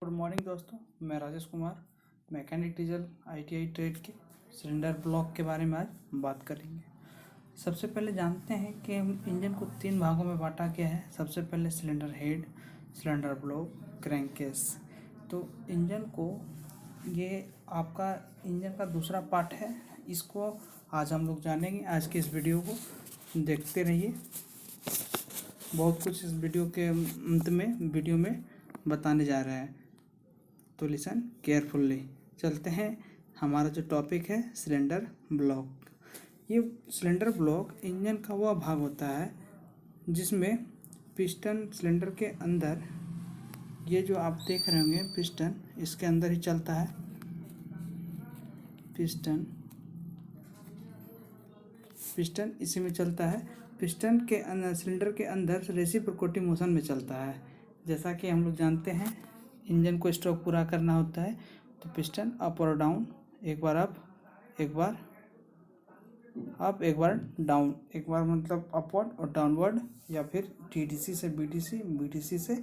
Good morning दोस्तों, मैं Rajesh Kumar mechanic diesel ITI trade के सिलेंडर ब्लॉक के बारे में आज बात करेंगे। सबसे पहले जानते हैं कि इंजन को 3 भागों में बांटा गया है। सबसे पहले cylinder head, cylinder block, crankcase. तो इंजन को ये आपका इंजन का दूसरा पार्ट है, इसको आज हम लोग जानेंगे। आज के इस वीडियो को देखते रहिए, बहुत कुछ इस वीडियो के अंत में वीडियो में बताने जा रहे हैं, तो लिसन केयरफुल्ली। चलते हैं, हमारा जो टॉपिक है सिलेंडर ब्लॉक। ये सिलेंडर ब्लॉक इंजन का वह भाग होता है जिसमें पिस्टन सिलेंडर के अंदर, ये जो आप देख रहे होंगे पिस्टन, इसके अंदर ही चलता है। पिस्टन इसी में चलता है। पिस्टन के अंदर, सिलेंडर के अंदर रेसिप्रोकेटिंग मोशन में चलता है। जैसा कि हम लोग जानते हैं, इंजन को स्ट्रोक पूरा करना होता है तो पिस्टन अप और डाउन, एक बार अप, एक बार अप, एक बार डाउन, एक बार मतलब अपवर्ड और डाउनवर्ड, या फिर TDC से BDC, BDC से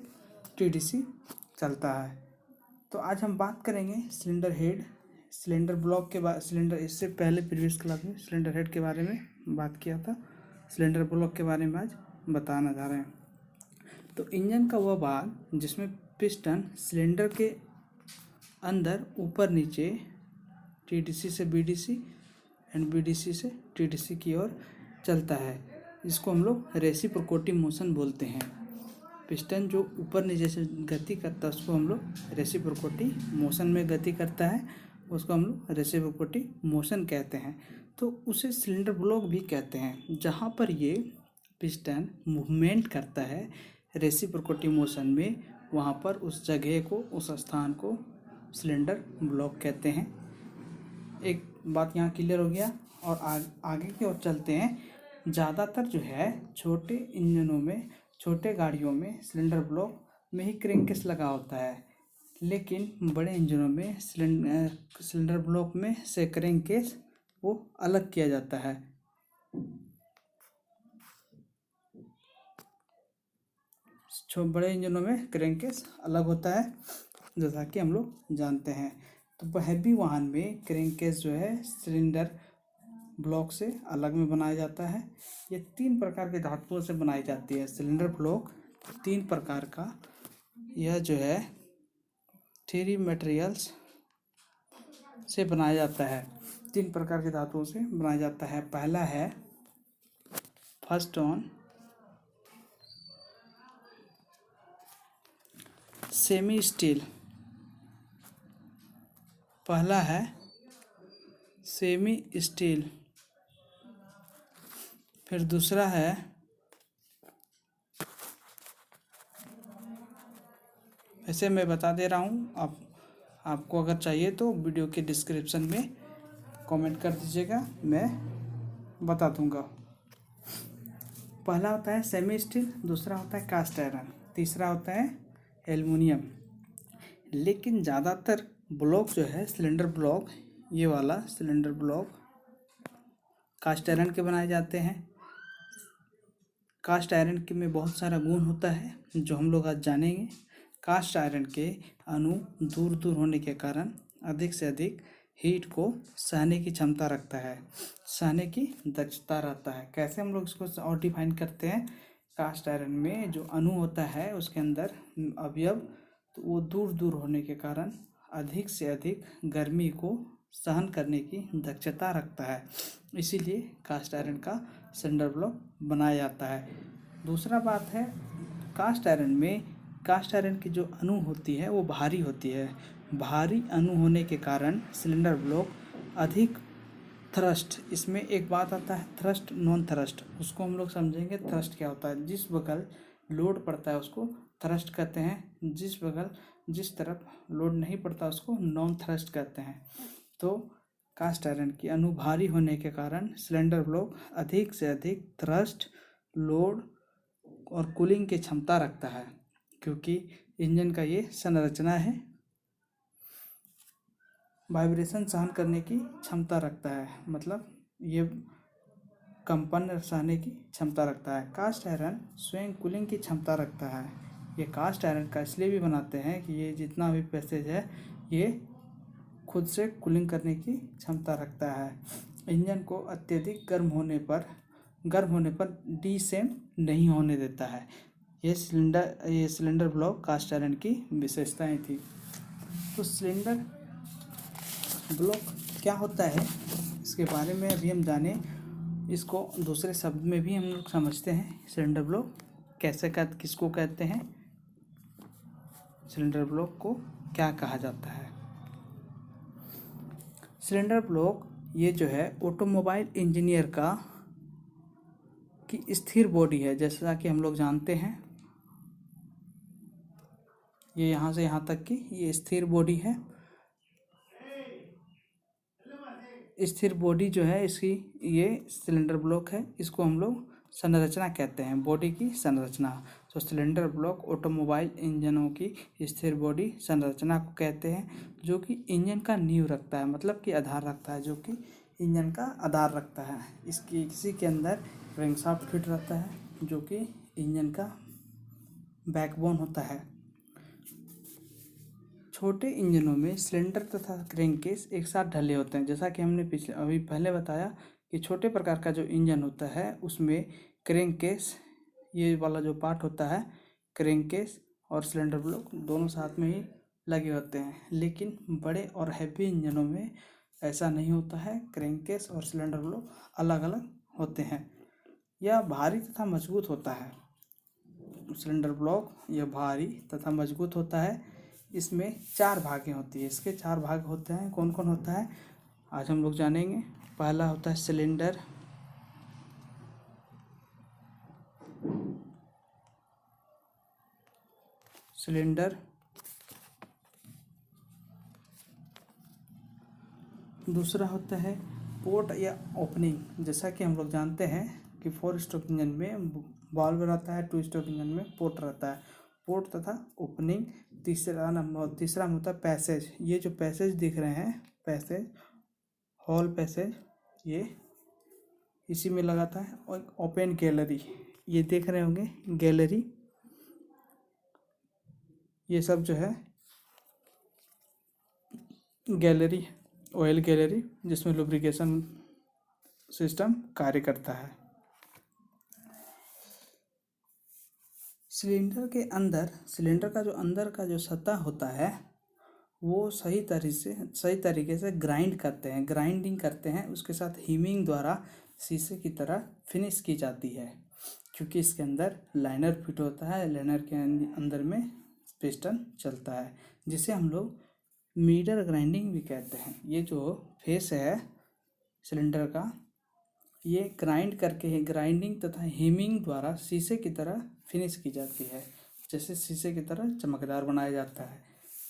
TDC चलता है। तो आज हम बात करेंगे सिलेंडर हेड, सिलेंडर ब्लॉक के बाद सिलेंडर, इससे पहले प्रीवियस क्लास में सिलेंडर हेड के बारे में बात किया था। सिलेंडर ब्लॉक के बारे में आज बताना जा रहे हैं। तो इंजन का वह भाग जिसमें पिस्टन सिलेंडर के अंदर ऊपर नीचे TDC से BDC एंड BDC से TDC की ओर चलता है, इसको हम लोग रेसिप्रोकेटिंग मोशन बोलते हैं। पिस्टन जो ऊपर नीचे से गति करता है उसको हम लोग रेसिप्रोकेटिंग मोशन में गति करता है, उसको हम लोग रेसिप्रोकेटिंग मोशन कहते हैं। तो उसे सिलेंडर ब्लॉक भी कहते हैं। जहाँ पर ये पिस्टन मूवमेंट करता है रेसिप्रोकेटिंग मोशन में, वहाँ पर उस जगह को, उस स्थान को सिलेंडर ब्लॉक कहते हैं। एक बात यहाँ क्लियर हो गया। और आगे की ओर चलते हैं। ज़्यादातर जो है छोटे इंजनों में, छोटे गाड़ियों में सिलेंडर ब्लॉक में ही क्रैंककेस लगा होता है, लेकिन बड़े इंजनों में सिलेंडर ब्लॉक में से क्रैंककेस वो अलग किया जाता है। बड़े इंजनों में क्रैंककेस अलग होता है, जैसा कि हम लोग जानते हैं। तो हैवी वाहन में क्रैंककेस जो है सिलेंडर ब्लॉक से अलग में बनाया जाता है। ये 3 प्रकार के धातुओं से बनाई जाती है। सिलेंडर ब्लॉक 3 प्रकार का, यह जो है 3 मटेरियल्स से बनाया जाता है। 3 प्रकार के धातुओं से बनाया जाता है। पहला है फर्स्ट ऑन सेमी स्टील, पहला है सेमी स्टील। फिर दूसरा है ऐसे मैं बता दे रहा हूँ, आपको अगर चाहिए तो वीडियो के डिस्क्रिप्शन में कमेंट कर दीजिएगा, मैं बता दूंगा। पहला होता है सेमी स्टील, दूसरा होता है कास्ट आयरन, तीसरा होता है एल्युमिनियम। लेकिन ज़्यादातर ब्लॉक जो है सिलेंडर ब्लॉक, ये वाला सिलेंडर ब्लॉक कास्ट आयरन के बनाए जाते हैं। कास्ट आयरन के में बहुत सारा गुण होता है जो हम लोग आज जानेंगे। कास्ट आयरन के अणु दूर दूर होने के कारण अधिक से अधिक हीट को सहने की क्षमता रखता है, सहने की दक्षता रहता है। कैसे हम लोग इसको और डिफाइन करते हैं? कास्ट आयरन में जो अणु होता है उसके अंदर अवयव, तो वो दूर दूर होने के कारण अधिक से अधिक गर्मी को सहन करने की दक्षता रखता है, इसीलिए कास्ट आयरन का सिलेंडर ब्लॉक बनाया जाता है। दूसरा बात है, कास्ट आयरन में, कास्ट आयरन की जो अणु होती है वो भारी होती है। भारी अणु होने के कारण सिलेंडर ब्लॉक अधिक थ्रस्ट, इसमें एक बात आता है थ्रस्ट, नॉन थ्रस्ट, उसको हम लोग समझेंगे। थ्रस्ट क्या होता है? जिस बगल लोड पड़ता है उसको थ्रस्ट कहते हैं, जिस तरफ लोड नहीं पड़ता उसको नॉन थ्रस्ट कहते हैं। तो कास्ट आयरन की अणु भारी होने के कारण सिलेंडर ब्लॉक अधिक से अधिक थ्रस्ट, लोड और कूलिंग की क्षमता रखता है, क्योंकि इंजन का ये संरचना है, वाइब्रेशन सहन करने की क्षमता रखता है, मतलब ये कंपन सहने की क्षमता रखता है। कास्ट आयरन स्वयं कूलिंग की क्षमता रखता है, ये कास्ट आयरन का इसलिए भी बनाते हैं कि ये जितना भी पैसेज है ये खुद से कूलिंग करने की क्षमता रखता है। इंजन को अत्यधिक गर्म होने पर डीसेम नहीं होने देता है। ये सिलेंडर ब्लॉक कास्ट आयरन की विशेषताएं थी। तो सिलेंडर ब्लॉक क्या होता है इसके बारे में अभी हम जाने। इसको दूसरे शब्द में भी हम लोग समझते हैं। सिलेंडर ब्लॉक किसको कहते हैं, सिलेंडर ब्लॉक को क्या कहा जाता है। सिलेंडर ब्लॉक ये जो है ऑटोमोबाइल इंजीनियर की स्थिर बॉडी है। जैसा कि हम लोग जानते हैं ये यहाँ से यहाँ तक की ये स्थिर बॉडी है। स्थिर बॉडी जो है इसकी ये सिलेंडर ब्लॉक है। इसको हम लोग संरचना कहते हैं, बॉडी की संरचना। तो सिलेंडर ब्लॉक ऑटोमोबाइल इंजनों की स्थिर बॉडी संरचना को कहते हैं, जो कि इंजन का नींव रखता है, मतलब कि आधार रखता है, जो कि इंजन का आधार रखता है। इसी के अंदर क्रैंकशाफ्ट फिट रहता है, जो कि इंजन का बैकबोन होता है। छोटे इंजनों में सिलेंडर तथा क्रैंककेस एक साथ ढले होते हैं। जैसा कि हमने पहले बताया कि छोटे प्रकार का जो इंजन होता है उसमें क्रैंककेस, ये वाला जो पार्ट होता है, क्रैंककेस और सिलेंडर ब्लॉक दोनों साथ में ही लगे होते हैं। लेकिन बड़े और हैवी इंजनों में ऐसा नहीं होता है, क्रैंककेस और सिलेंडर ब्लॉक अलग अलग होते हैं। यह भारी तथा मजबूत होता है। सिलेंडर ब्लॉक यह भारी तथा मजबूत होता है। इसमें 4 भागें होती है। इसके 4 भाग होते हैं। कौन कौन होता है आज हम लोग जानेंगे। पहला होता है सिलेंडर, दूसरा होता है पोर्ट या ओपनिंग। जैसा कि हम लोग जानते हैं कि 4 स्ट्रोक इंजन में वाल्व रहता है, 2 स्ट्रोक इंजन में पोर्ट रहता है। पोर्ट तथा ओपनिंग। तीसरा में होता है पैसेज। ये जो पैसेज दिख रहे हैं, पैसेज, हॉल पैसेज, ये इसी में लगाता है। और ओपन गैलरी, ये देख रहे होंगे गैलरी, ये सब जो है गैलरी, ऑयल गैलरी, जिसमें लुब्रिकेशन सिस्टम कार्य करता है। सिलेंडर का जो अंदर का जो सतह होता है वो सही तरीके से ग्राइंडिंग करते हैं। उसके साथ हीमिंग द्वारा शीशे की तरह फिनिश की जाती है, क्योंकि इसके अंदर लाइनर फिट होता है। लाइनर के अंदर में पिस्टन चलता है, जिसे हम लोग मिरर ग्राइंडिंग भी कहते हैं। ये जो फेस है सिलेंडर का, ये ग्राइंडिंग तथा हीमिंग द्वारा शीशे की तरह फिनिश की जाती है। जैसे शीशे की तरह चमकदार बनाया जाता है,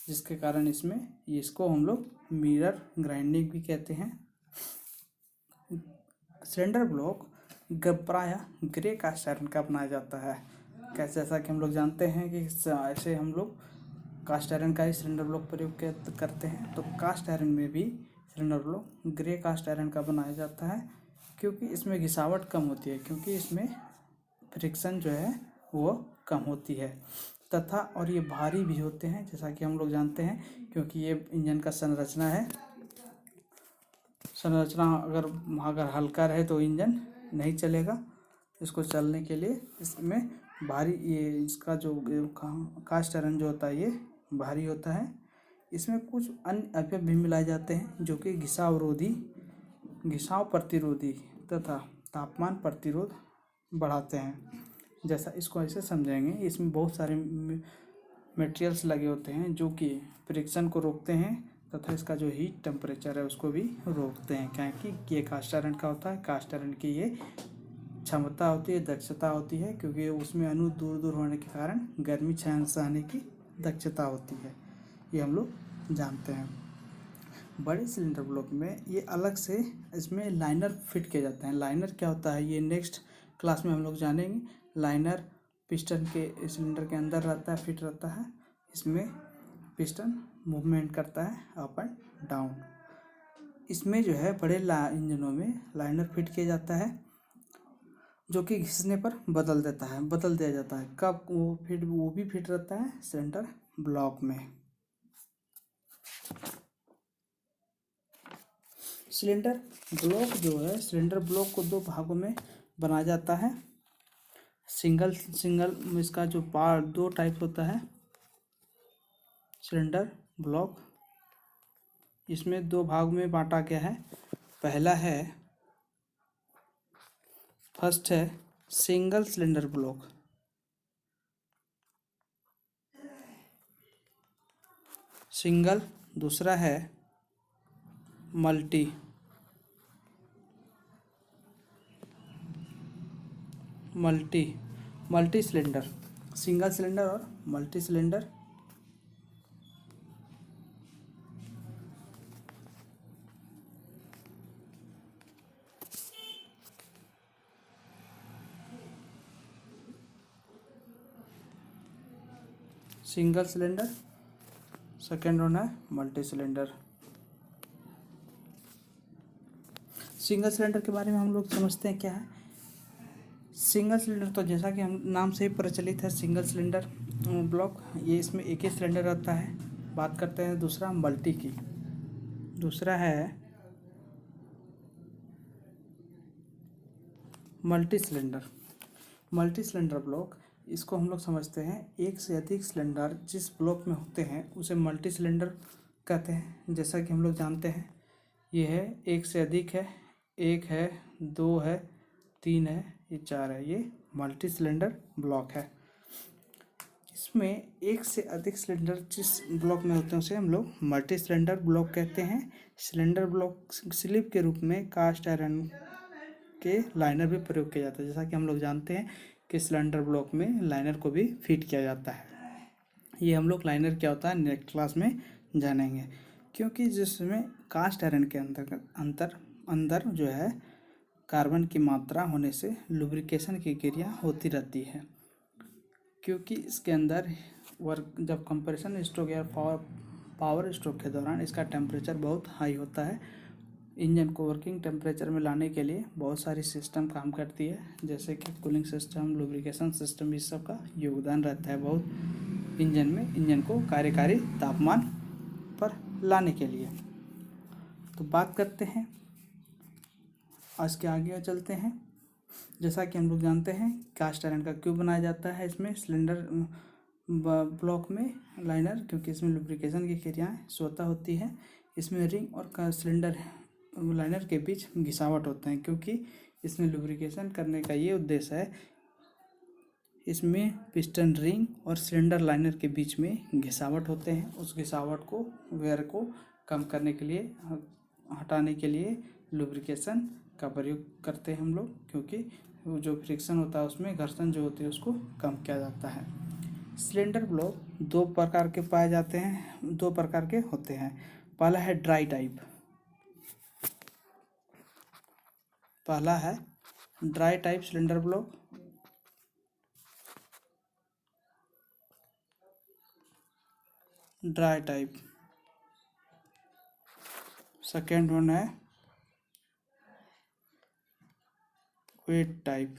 जिसके कारण इसको हम लोग मिरर ग्राइंडिंग भी कहते हैं। सिलेंडर ब्लॉक प्रायः ग्रे कास्ट आयरन का बनाया जाता है। कैसे, जैसा कि हम लोग जानते हैं कि ऐसे हम लोग कास्ट आयरन का ही सिलेंडर ब्लॉक प्रयोग करते हैं। तो कास्ट आयरन में भी cylinder block grey cast iron का बनाया जाता है, क्योंकि इसमें घिसावट कम होती है, क्योंकि इसमें फ्रिक्शन जो है वो कम होती है तथा और ये भारी भी होते हैं, जैसा कि हम लोग जानते हैं, क्योंकि ये इंजन का संरचना है। अगर हल्का रहे तो इंजन नहीं चलेगा। इसको चलने के लिए इसमें भारी, ये इसका जो कास्ट आयरन जो होता है ये भारी होता है। इसमें कुछ अन्य अवयव भी मिलाए जाते हैं जो कि घिसाव प्रतिरोधी तथा तापमान प्रतिरोध बढ़ाते हैं। जैसा इसको ऐसे समझेंगे, इसमें बहुत सारे मटेरियल्स लगे होते हैं जो कि फ्रिक्शन को रोकते हैं तथा इसका जो हीट टेम्परेचर है उसको भी रोकते हैं। क्योंकि ये कास्ट आयरन का होता है। कास्ट आयरन की ये क्षमता होती है, दक्षता होती है, क्योंकि उसमें अणु दूर होने के कारण गर्मी सहने की दक्षता होती है। ये हम लोग जानते हैं। बड़े सिलेंडर ब्लॉक में ये अलग से इसमें लाइनर फिट किए जाते हैं। लाइनर क्या होता है ये नेक्स्ट क्लास में हम लोग जानेंगे। लाइनर पिस्टन के सिलेंडर के अंदर रहता है, फिट रहता है। इसमें पिस्टन मूवमेंट करता है अप एंड डाउन। इसमें जो है बड़े इंजनों में लाइनर फिट किया जाता है। जो कि घिसने पर बदल दिया जाता है। कब वो भी फिट रहता है सिलेंडर ब्लॉक में। सिलेंडर ब्लॉक जो है, सिलेंडर ब्लॉक को दो भागों में बनाया जाता है। सिंगल इसका जो पार्ट दो टाइप होता है सिलेंडर ब्लॉक, इसमें दो भाग में बांटा गया है। फर्स्ट है सिंगल सिलेंडर ब्लॉक, सिंगल। दूसरा है मल्टी सिलेंडर। सिंगल सिलेंडर और multi cylinder. Single cylinder, second one है मल्टी सिलेंडर। सिंगल सिलेंडर के बारे में हम लोग समझते हैं क्या है। सिंगल सिलेंडर तो जैसा कि हम नाम से ही प्रचलित है सिंगल सिलेंडर ब्लॉक, ये इसमें एक ही सिलेंडर रहता है। बात करते हैं दूसरा मल्टी की। दूसरा है मल्टी सिलेंडर ब्लॉक। इसको हम लोग समझते हैं एक से अधिक सिलेंडर जिस ब्लॉक में होते हैं उसे मल्टी सिलेंडर कहते हैं। जैसा कि हम लोग जानते हैं ये है एक से अधिक है, एक है, दो है, तीन है, ये चार है, ये मल्टी सिलेंडर ब्लॉक है। इसमें एक से अधिक सिलेंडर जिस ब्लॉक में होते हैं उसे हम लोग मल्टी सिलेंडर ब्लॉक कहते हैं। सिलेंडर ब्लॉक स्लिप के रूप में कास्ट आयरन के लाइनर भी प्रयोग किया जाता है। जैसा कि हम लोग जानते हैं कि सिलेंडर ब्लॉक में लाइनर को भी फिट किया जाता है। ये हम लोग लाइनर क्या होता है नेक्स्ट क्लास में जानेंगे, क्योंकि जिसमें कास्ट आयरन के अंदर जो है कार्बन की मात्रा होने से लुब्रिकेशन की क्रिया होती रहती है। क्योंकि इसके अंदर जब कंप्रेशन स्ट्रोक या पावर स्ट्रोक के दौरान इसका टेम्परेचर बहुत हाई होता है। इंजन को वर्किंग टेम्परेचर में लाने के लिए बहुत सारी सिस्टम काम करती है, जैसे कि कूलिंग सिस्टम, लुब्रिकेशन सिस्टम, इस सब का योगदान रहता है बहुत इंजन को कार्यकारी तापमान पर लाने के लिए। तो बात करते हैं आज के आगे चलते हैं। जैसा कि हम लोग जानते हैं कास्ट आयरन का क्यों बनाया जाता है इसमें सिलेंडर ब्लॉक में लाइनर, क्योंकि इसमें लुब्रिकेशन की क्रियाएं स्वतः होती है। इसमें रिंग और सिलेंडर लाइनर के बीच घिसावट होते हैं, क्योंकि इसमें लुब्रिकेशन करने का ये उद्देश्य है। इसमें पिस्टन रिंग और सिलेंडर लाइनर के बीच में घिसावट होते हैं। उस घिसावट को वेयर को कम करने के लिए, हटाने के लिए लुब्रिकेशन का प्रयोग करते हैं हम लोग, क्योंकि जो फ्रिक्शन होता है उसमें घर्षण जो होती है उसको कम किया जाता है। सिलेंडर ब्लॉक दो प्रकार के पाए जाते हैं, दो प्रकार के होते हैं। पहला है ड्राई टाइप, पहला है dry type cylinder block. Dry type. Second one है wet type.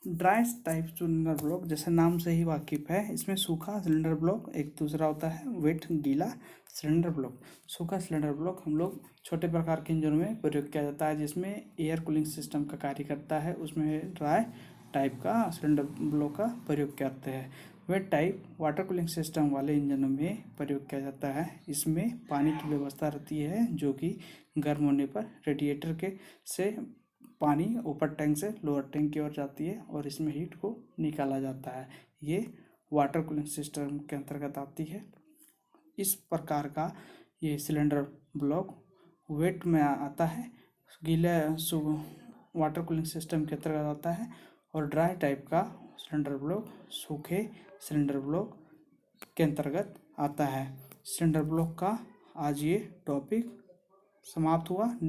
Dry type cylinder block जैसे नाम से ही वाकिफ है, इसमें सूखा सिलेंडर ब्लॉक एक दूसरा होता है वेट गीला सिलेंडर ब्लॉक। सूखा सिलेंडर ब्लॉक हम लोग छोटे प्रकार के इंजनों में प्रयोग किया जाता है, जिसमें एयर कूलिंग सिस्टम का कार्य करता है, उसमें ड्राई टाइप का सिलेंडर ब्लॉक का प्रयोग करते हैं। Wet type water cooling system वाले इंजनों में प्रयोग किया जाता है। इसमें पानी की व्यवस्था रहती है, जो कि गर्म होने पर रेडिएटर के से पानी ऊपर टैंक से लोअर टैंक की ओर जाती है और इसमें हीट को निकाला जाता है। ये वाटर कूलिंग सिस्टम के अंतर्गत आती है। इस प्रकार का ये सिलेंडर ब्लॉक वेट में आता है, गीले वाटर कूलिंग सिस्टम के अंतर्गत आता है, और ड्राई टाइप का सिलेंडर ब्लॉक सूखे सिलेंडर ब्लॉक के अंतर्गत आता है। सिलेंडर ब्लॉक का आज ये टॉपिक समाप्त हुआ।